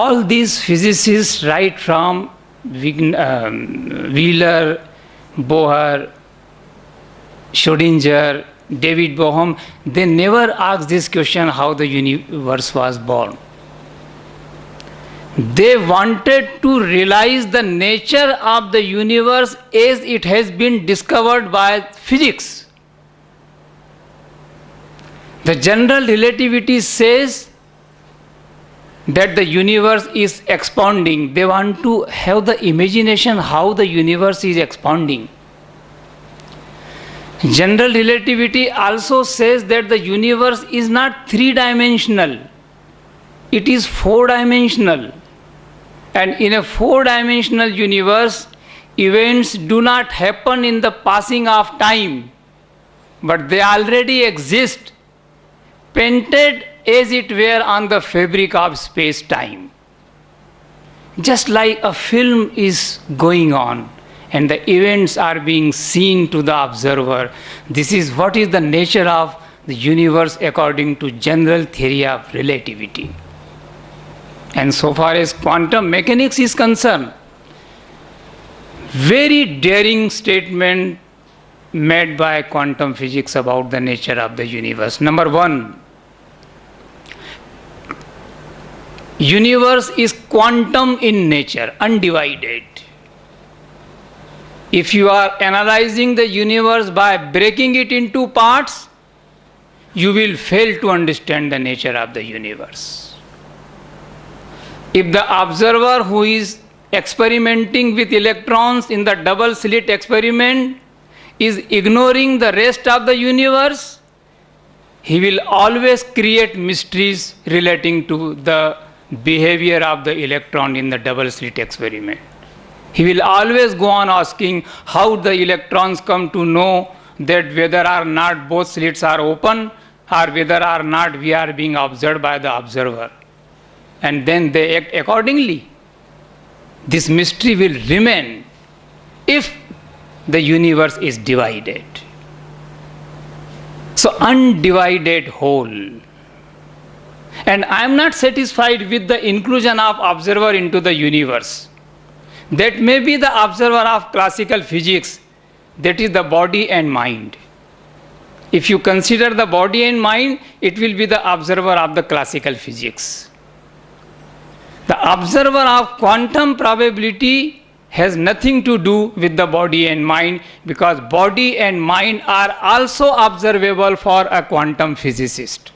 All these physicists, right from Wheeler, Bohr, Schrödinger, David Bohm, they never asked this question how the universe was born. They wanted to realize the nature of the universe as it has been discovered by physics. The general relativity says that the universe is expanding. They want to have the imagination how the universe is expanding. General relativity also says that the universe is not three-dimensional. It is four-dimensional. And in a four-dimensional universe, events do not happen in the passing of time, but they already exist, painted as it were on the fabric of space-time. Just like a film is going on and the events are being seen to the observer, this is what is the nature of the universe according to general theory of relativity. And so far as quantum mechanics is concerned, very daring statement made by quantum physics about the nature of the universe. Number one, universe is quantum in nature, undivided. If you are analyzing the universe by breaking it into parts, you will fail to understand the nature of the universe. If the observer who is experimenting with electrons in the double slit experiment is ignoring the rest of the universe, he will always create mysteries relating to the behavior of the electron in the double slit experiment. He will always go on asking how the electrons come to know that whether or not both slits are open or whether or not we are being observed by the observer. And then they act accordingly. This mystery will remain if the universe is divided. So undivided whole. And I am not satisfied with the inclusion of observer into the universe. That may be the observer of classical physics, that is the body and mind. If you consider the body and mind, it will be the observer of the classical physics. The observer of quantum probability has nothing to do with the body and mind, because body and mind are also observable for a quantum physicist.